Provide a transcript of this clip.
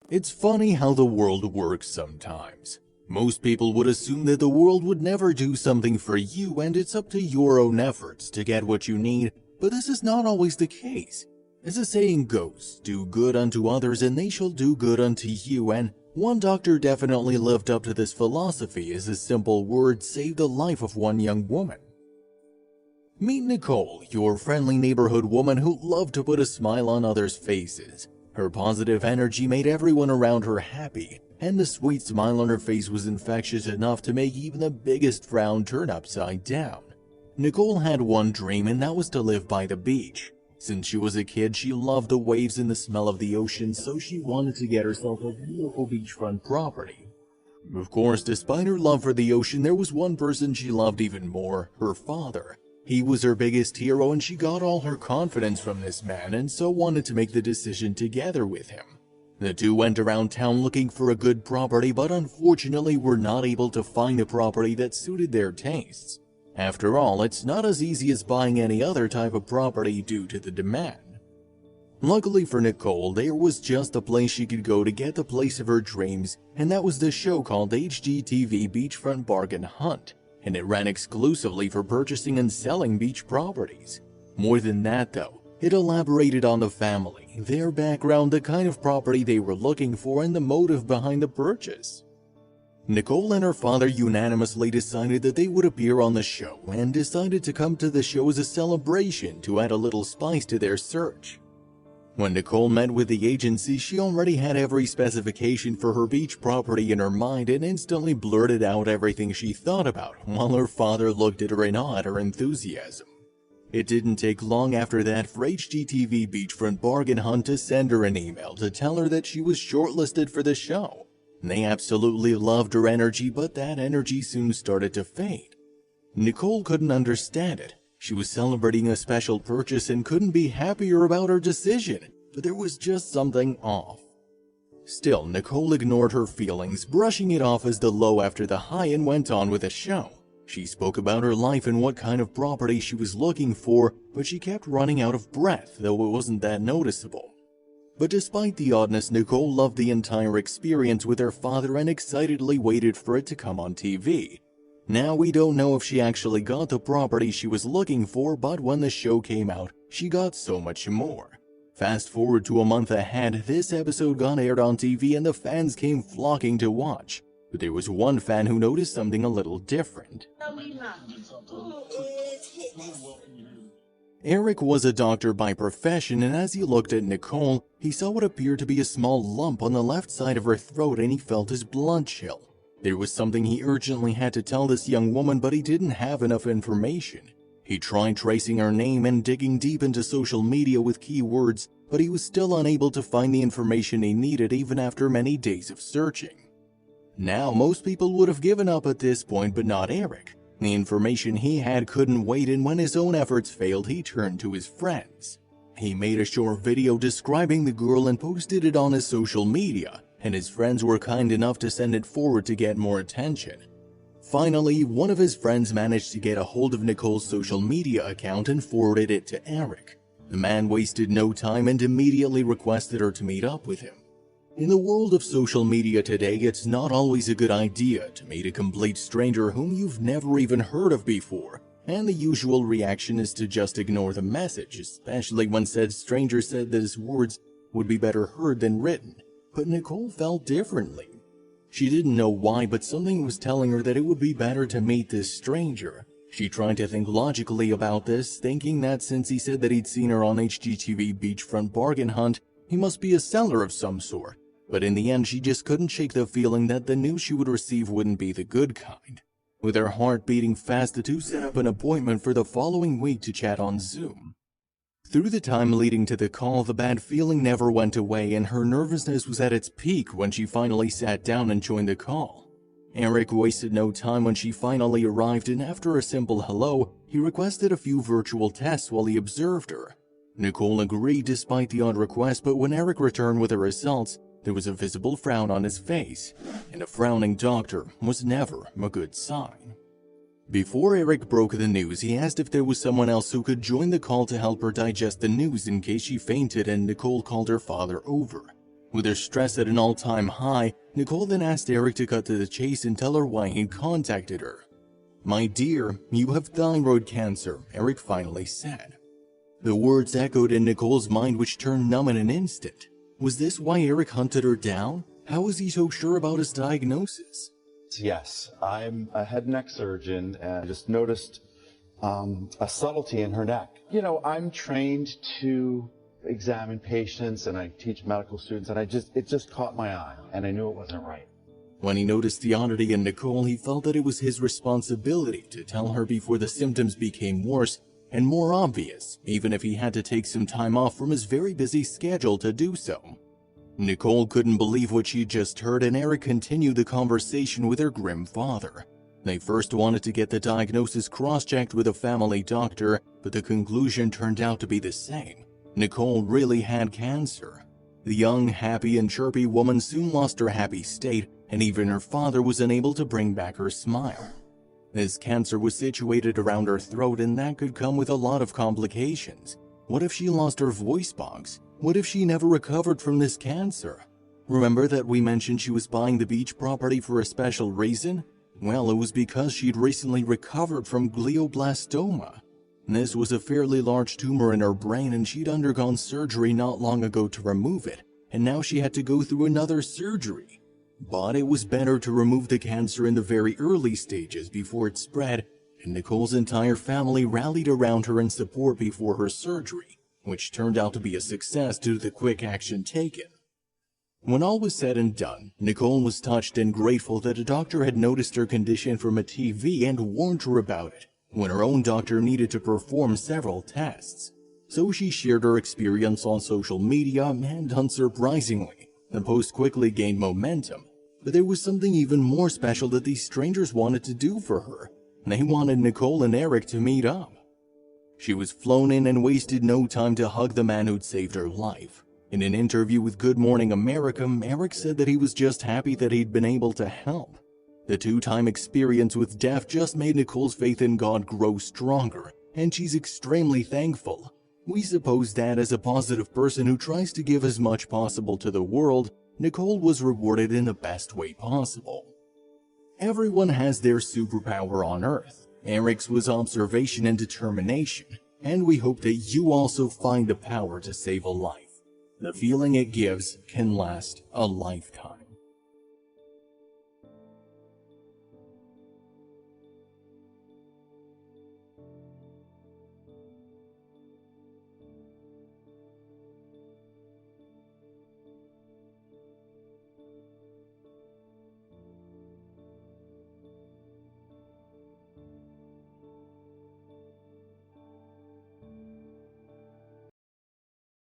It's funny how the world works sometimes. Most people would assume that the world would never do something for you and it's up to your own efforts to get what you need, but this is not always the case. As the saying goes, do good unto others and they shall do good unto you, and one doctor definitely lived up to this philosophy as his simple words saved the life of one young woman. Meet Nicole, your friendly neighborhood woman who loved to put a smile on others' faces. Her positive energy made everyone around her happy, and the sweet smile on her face was infectious enough to make even the biggest frown turn upside down. Nicole had one dream, and that was to live by the beach. Since she was a kid, she loved the waves and the smell of the ocean, so she wanted to get herself a beautiful beachfront property. Of course, despite her love for the ocean, there was one person she loved even more, her father. He was her biggest hero, and she got all her confidence from this man, and so wanted to make the decision together with him. The two went around town looking for a good property, but unfortunately were not able to find a property that suited their tastes. After all, it's not as easy as buying any other type of property due to the demand. Luckily for Nicole, there was just a place she could go to get the place of her dreams, and that was the show called HGTV Beachfront Bargain Hunt, and it ran exclusively for purchasing and selling beach properties. More than that though, it elaborated on the family, their background, the kind of property they were looking for, and the motive behind the purchase. Nicole and her father unanimously decided that they would appear on the show and decided to come to the show as a celebration to add a little spice to their search. When Nicole met with the agency, she already had every specification for her beach property in her mind and instantly blurted out everything she thought about, while her father looked at her in awe at her enthusiasm. It didn't take long after that for HGTV Beachfront Bargain Hunt to send her an email to tell her that she was shortlisted for the show. They absolutely loved her energy, but that energy soon started to fade. Nicole couldn't understand it. She was celebrating a special purchase and couldn't be happier about her decision, but there was just something off. Still, Nicole ignored her feelings, brushing it off as the low after the high, and went on with the show. She spoke about her life and what kind of property she was looking for, but she kept running out of breath, though it wasn't that noticeable. But despite the oddness, Nicole loved the entire experience with her father and excitedly waited for it to come on TV. Now we don't know if she actually got the property she was looking for, but when the show came out, she got so much more. Fast forward to a month ahead, this episode got aired on TV and the fans came flocking to watch. But there was one fan who noticed something a little different. Eric was a doctor by profession, and as he looked at Nicole, he saw what appeared to be a small lump on the left side of her throat, and he felt his blood chill. There was something he urgently had to tell this young woman, but he didn't have enough information. He tried tracing her name and digging deep into social media with keywords, but he was still unable to find the information he needed even after many days of searching. Now, most people would have given up at this point, but not Eric. The information he had couldn't wait, and when his own efforts failed, he turned to his friends. He made a short video describing the girl and posted it on his social media, and his friends were kind enough to send it forward to get more attention. Finally, one of his friends managed to get a hold of Nicole's social media account and forwarded it to Eric. The man wasted no time and immediately requested her to meet up with him. In the world of social media today, it's not always a good idea to meet a complete stranger whom you've never even heard of before, and the usual reaction is to just ignore the message, especially when said stranger said that his words would be better heard than written. But Nicole felt differently. She didn't know why, but something was telling her that it would be better to meet this stranger. She tried to think logically about this, thinking that since he said that he'd seen her on HGTV Beachfront Bargain Hunt, he must be a seller of some sort. But in the end, she just couldn't shake the feeling that the news she would receive wouldn't be the good kind. With her heart beating fast, the two set up an appointment for the following week to chat on Zoom. Through the time leading to the call, the bad feeling never went away, and her nervousness was at its peak when she finally sat down and joined the call. Eric wasted no time when she finally arrived, and after a simple hello, he requested a few virtual tests while he observed her. Nicole agreed despite the odd request, but when Eric returned with the results, there was a visible frown on his face, and a frowning doctor was never a good sign. Before Eric broke the news, he asked if there was someone else who could join the call to help her digest the news in case she fainted, and Nicole called her father over. With her stress at an all-time high, Nicole then asked Eric to cut to the chase and tell her why he'd contacted her. "My dear, you have thyroid cancer," Eric finally said. The words echoed in Nicole's mind, which turned numb in an instant. Was this why Eric hunted her down? How was he so sure about his diagnosis? Yes, I'm a head and neck surgeon, and I just noticed a subtlety in her neck. You know, I'm trained to examine patients, and I teach medical students, and it just caught my eye, and I knew it wasn't right. When he noticed the oddity in Nicole, he felt that it was his responsibility to tell her before the symptoms became worse and more obvious, even if he had to take some time off from his very busy schedule to do so. Nicole couldn't believe what she just heard, and Eric continued the conversation with her grim father. They first wanted to get the diagnosis cross-checked with a family doctor, but the conclusion turned out to be the same. Nicole really had cancer. The young, happy, and chirpy woman soon lost her happy state, and even her father was unable to bring back her smile. This cancer was situated around her throat, and that could come with a lot of complications. What if she lost her voice box? What if she never recovered from this cancer? Remember that we mentioned she was buying the beach property for a special reason? Well, it was because she'd recently recovered from glioblastoma. This was a fairly large tumor in her brain, and she'd undergone surgery not long ago to remove it, and now she had to go through another surgery. But it was better to remove the cancer in the very early stages before it spread, and Nicole's entire family rallied around her in support before her surgery, which turned out to be a success due to the quick action taken. When all was said and done, Nicole was touched and grateful that a doctor had noticed her condition from a TV and warned her about it, when her own doctor needed to perform several tests. So she shared her experience on social media, and unsurprisingly, the post quickly gained momentum. But there was something even more special that these strangers wanted to do for her. They wanted Nicole and Eric to meet up. She was flown in and wasted no time to hug the man who'd saved her life. In an interview with Good Morning America, Eric said that he was just happy that he'd been able to help. The two-time experience with death just made Nicole's faith in God grow stronger, and she's extremely thankful. We suppose that as a positive person who tries to give as much possible to the world, Nicole was rewarded in the best way possible. Everyone has their superpower on Earth. Eric's was observation and determination, and we hope that you also find the power to save a life. The feeling it gives can last a lifetime.